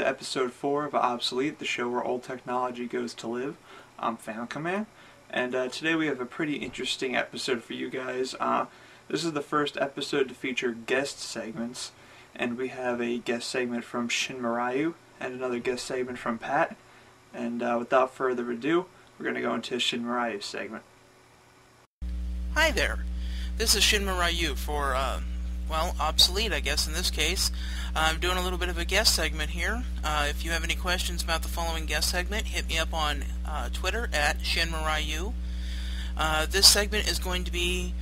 episode 4 of Obsoleet, the show where old technology goes to live. I'm Famicom Man, and today we have a pretty interesting episode for you guys. This is the first episode to feature guest segments, and we have a guest segment from Shinmaryuu and another guest segment from Patt. And without further ado, we're going to go into Shinmaryuu's segment. Hi there, this is Shinmaryuu for, Obsoleet, I guess, in this case. I'm doing a little bit of a guest segment here. If you have any questions about the following guest segment, hit me up on Twitter at Shinmaryuu. This segment is going to be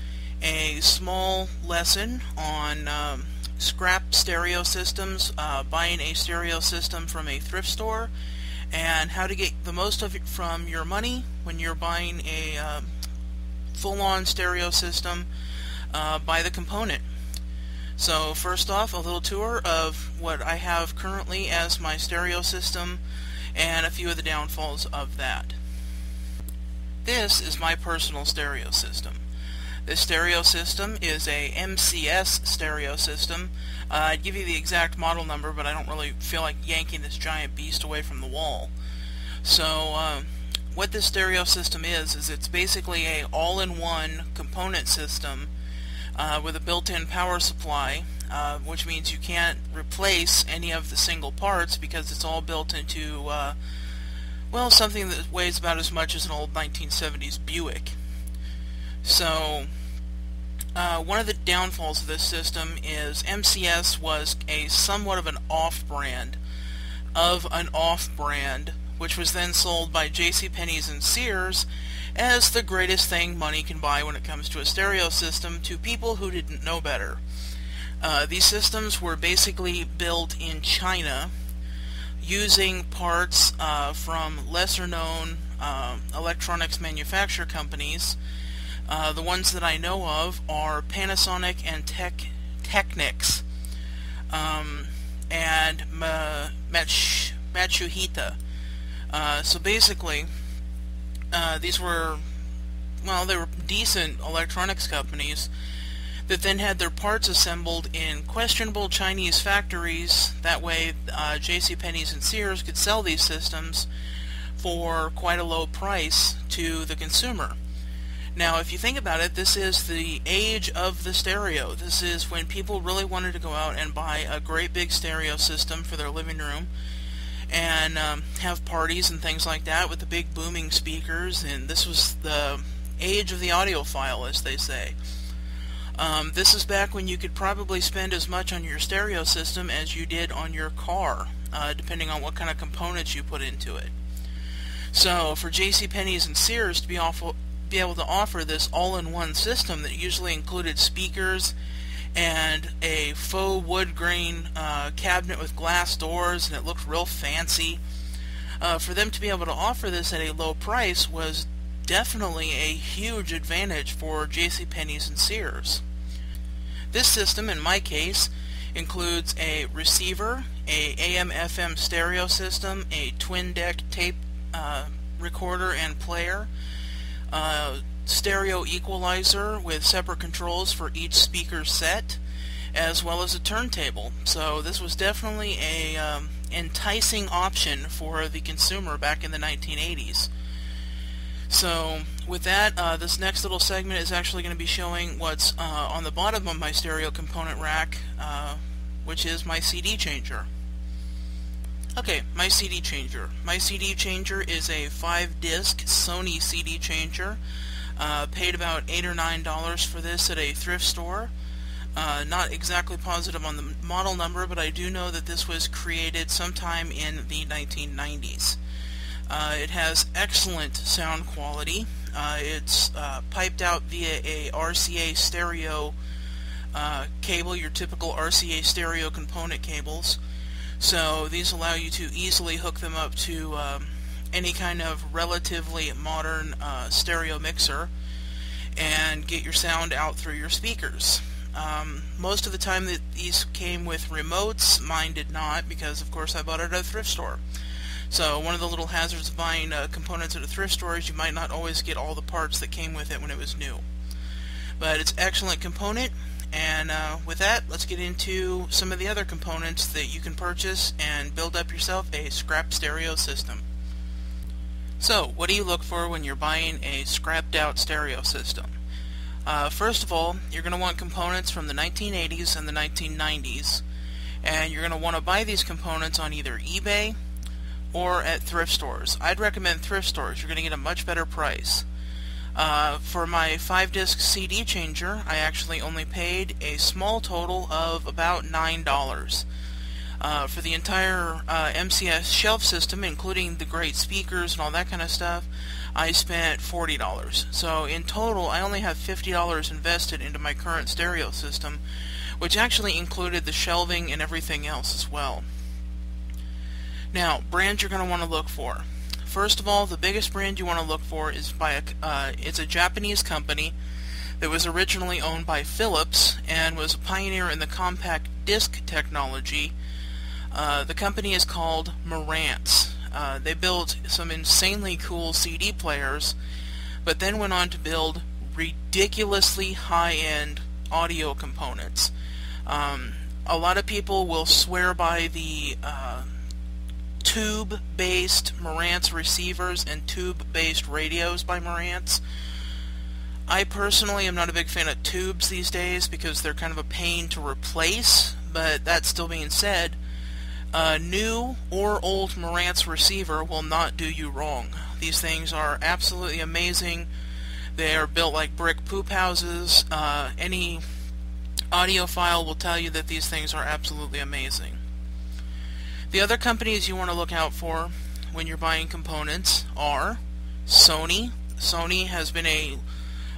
a small lesson on scrap stereo systems, buying a stereo system from a thrift store, and how to get the most of it from your money when you're buying a full-on stereo system by the component. So first off, a little tour of what I have currently as my stereo system and a few of the downfalls of that. This is my personal stereo system. This stereo system is a MCS stereo system. I'd give you the exact model number, but I don't really feel like yanking this giant beast away from the wall. So what this stereo system is it's basically a all-in-one component system with a built-in power supply, which means you can't replace any of the single parts because it's all built into, something that weighs about as much as an old 1970s Buick. So, one of the downfalls of this system is MCS was a somewhat of an off-brand of an off-brand, which was then sold by JCPenney's and Sears as the greatest thing money can buy when it comes to a stereo system to people who didn't know better. These systems were basically built in China using parts from lesser-known electronics manufacturer companies. The ones that I know of are Panasonic and Technics and Matsuhita. So basically, these were, they were decent electronics companies that then had their parts assembled in questionable Chinese factories. That way, JCPenney's and Sears could sell these systems for quite a low price to the consumer. Now, if you think about it, this is the age of the stereo. This is when people really wanted to go out and buy a great big stereo system for their living room and have parties and things like that with the big booming speakers, and this was the age of the audiophile, as they say. This is back when you could probably spend as much on your stereo system as you did on your car, depending on what kind of components you put into it. So for JCPenney's and Sears to be able to offer this all-in-one system that usually included speakers and a faux wood grain cabinet with glass doors, and it looked real fancy. For them to be able to offer this at a low price was definitely a huge advantage for JCPenney's and Sears. This system, in my case, includes a receiver, a AM/FM stereo system, a twin-deck tape recorder and player, stereo equalizer with separate controls for each speaker set, as well as a turntable. So this was definitely a enticing option for the consumer back in the 1980s. So with that, this next little segment is actually going to be showing what's on the bottom of my stereo component rack, which is my CD changer. Okay, my CD changer. My CD changer is a 5-disc Sony CD changer. Paid about $8 or $9 for this at a thrift store. Not exactly positive on the model number, but I do know that this was created sometime in the 1990s. It has excellent sound quality. It's piped out via a RCA stereo cable, your typical RCA stereo component cables. So these allow you to easily hook them up to any kind of relatively modern stereo mixer and get your sound out through your speakers. Most of the time these came with remotes. Mine did not, because of course I bought it at a thrift store. So one of the little hazards of buying components at a thrift store is you might not always get all the parts that came with it when it was new. But it's an excellent component, And with that, let's get into some of the other components that you can purchase and build up yourself a scrap stereo system. So, what do you look for when you're buying a scrapped out stereo system? First of all, you're going to want components from the 1980s and the 1990s, and you're going to want to buy these components on either eBay or at thrift stores. I'd recommend thrift stores. You're going to get a much better price. For my 5-disc CD changer, I actually only paid a small total of about $9. For the entire MCS shelf system, including the great speakers and all that kind of stuff, I spent $40. So in total, I only have $50 invested into my current stereo system, which actually included the shelving and everything else as well. Now, brands you're going to want to look for. First of all, the biggest brand you want to look for is it's a Japanese company that was originally owned by Philips and was a pioneer in the compact disc technology. The company is called Marantz. They built some insanely cool CD players, but then went on to build ridiculously high-end audio components. A lot of people will swear by the tube-based Marantz receivers and tube-based radios by Marantz. I personally am not a big fan of tubes these days because they're kind of a pain to replace, but that still being said, a new or old Marantz receiver will not do you wrong. These things are absolutely amazing. They are built like brick poop houses. Any audiophile will tell you that these things are absolutely amazing. The other companies you want to look out for when you're buying components are Sony. Sony has been a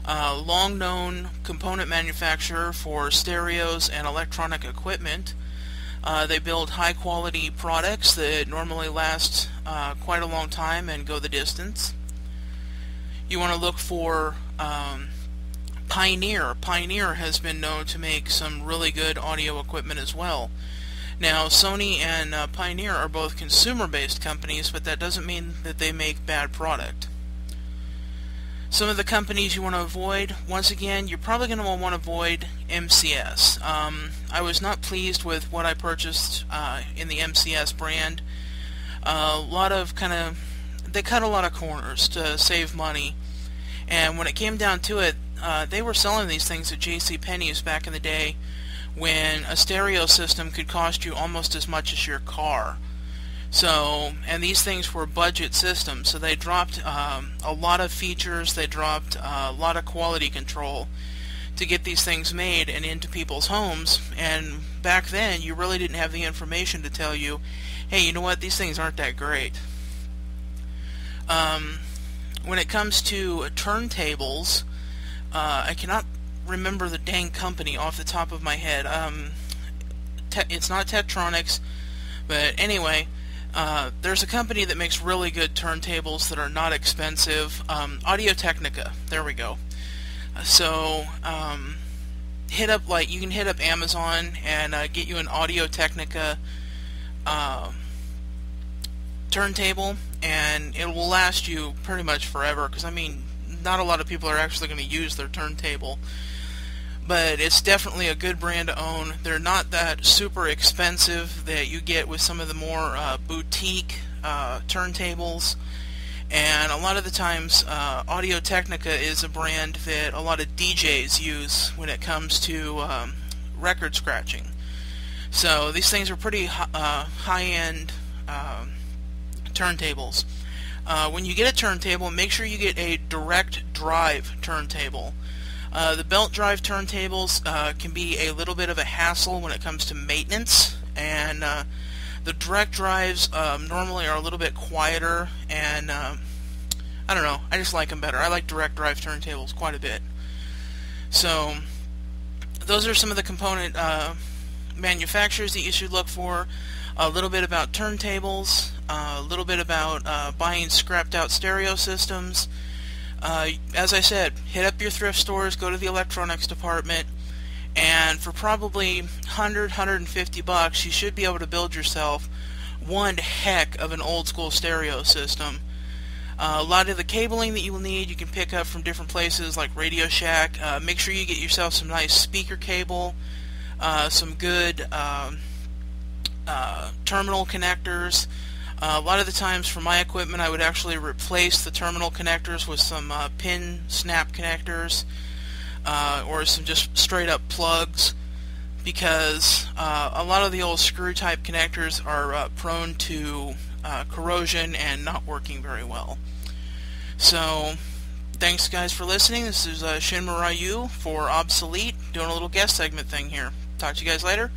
long-known component manufacturer for stereos and electronic equipment. They build high-quality products that normally last quite a long time and go the distance. You want to look for Pioneer. Pioneer has been known to make some really good audio equipment as well. Now, Sony and Pioneer are both consumer-based companies, but that doesn't mean that they make bad product. Some of the companies you want to avoid, once again, you're probably going to want to avoid MCS. I was not pleased with what I purchased in the MCS brand. They cut a lot of corners to save money, and when it came down to it, they were selling these things at JCPenney's back in the day when a stereo system could cost you almost as much as your car. So, and these things were budget systems, so they dropped a lot of features, they dropped a lot of quality control to get these things made and into people's homes, and back then you really didn't have the information to tell you, hey, you know what, these things aren't that great. When it comes to turntables, I cannot remember the dang company off the top of my head. It's not Tektronix, but anyway, there's a company that makes really good turntables that are not expensive. Audio-Technica, there we go. So, you can hit up Amazon and get you an Audio-Technica turntable, and it will last you pretty much forever, because, I mean, not a lot of people are actually going to use their turntable. But it's definitely a good brand to own. They're not that super expensive that you get with some of the more boutique turntables. And a lot of the times, Audio-Technica is a brand that a lot of DJs use when it comes to record scratching. So these things are pretty high-end turntables. When you get a turntable, make sure you get a direct drive turntable. The belt drive turntables can be a little bit of a hassle when it comes to maintenance, and the direct drives normally are a little bit quieter, and I don't know, I just like them better. I like direct drive turntables quite a bit. So those are some of the component manufacturers that you should look for. A little bit about turntables, a little bit about buying scrapped out stereo systems. As I said, hit up your thrift stores, go to the electronics department, and for probably $100–150 you should be able to build yourself one heck of an old school stereo system. A lot of the cabling that you will need you can pick up from different places like Radio Shack. Make sure you get yourself some nice speaker cable, some good terminal connectors. A lot of the times for my equipment I would actually replace the terminal connectors with some pin snap connectors, or some just straight up plugs, because a lot of the old screw type connectors are prone to corrosion and not working very well. So thanks guys for listening. This is Shinmaryuu for Obsoleet, doing a little guest segment thing here. Talk to you guys later.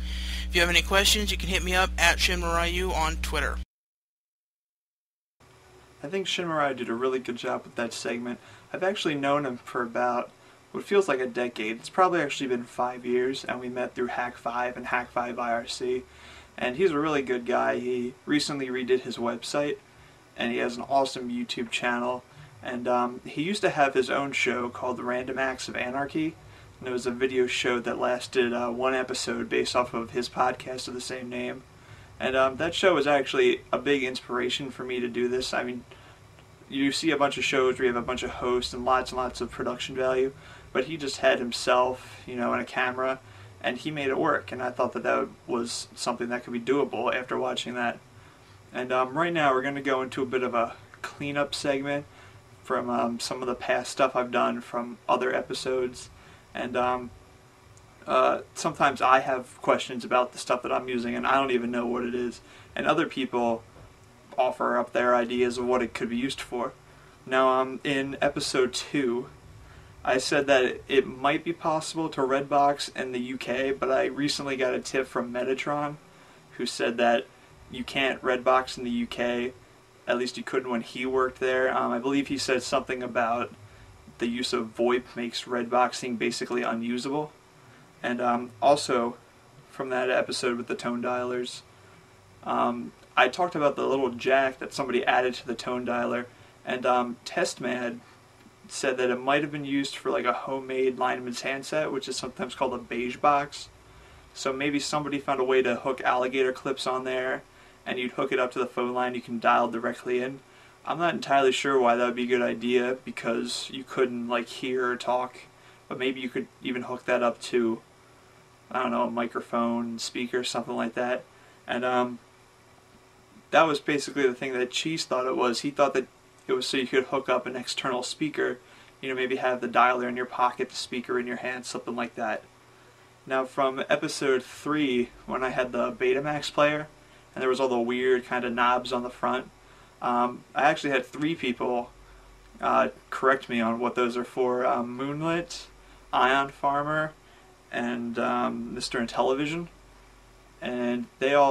If you have any questions, you can hit me up at Shinmaryuu on Twitter. I think Shinmaryuu did a really good job with that segment. I've actually known him for about what feels like a decade. It's probably actually been 5 years, and we met through Hack5 and Hack5 IRC. And he's a really good guy. He recently redid his website, and he has an awesome YouTube channel. And he used to have his own show called The Random Acts of Anarchy, and it was a video show that lasted one episode based off of his podcast of the same name. And that show was actually a big inspiration for me to do this. I mean, you see a bunch of shows where you have a bunch of hosts and lots of production value, but he just had himself, you know, and a camera, and he made it work. And I thought that that was something that could be doable after watching that. And right now we're going to go into a bit of a cleanup segment from some of the past stuff I've done from other episodes. And sometimes I have questions about the stuff that I'm using and I don't even know what it is. And other people offer up their ideas of what it could be used for. Now, in episode 2, I said that it might be possible to redbox in the UK, but I recently got a tip from Metatron, who said that you can't redbox in the UK. At least you couldn't when he worked there. I believe he said something about the use of VoIP makes redboxing basically unusable. And also, from that episode with the tone dialers, I talked about the little jack that somebody added to the tone dialer, and TestMad said that it might have been used for like a homemade lineman's handset, which is sometimes called a beige box. So maybe somebody found a way to hook alligator clips on there, and you'd hook it up to the phone line, you can dial directly in. I'm not entirely sure why that would be a good idea, because you couldn't like hear or talk, but maybe you could even hook that up to, I don't know, a microphone, speaker, something like that. And that was basically the thing that Cheese thought it was. He thought that it was so you could hook up an external speaker, you know, maybe have the dialer in your pocket, the speaker in your hand, something like that. Now, from episode 3, when I had the Betamax player, and there was all the weird kind of knobs on the front, I actually had 3 people correct me on what those are for. Moonlit, Ion Farmer, and Mr. Intellivision. And they all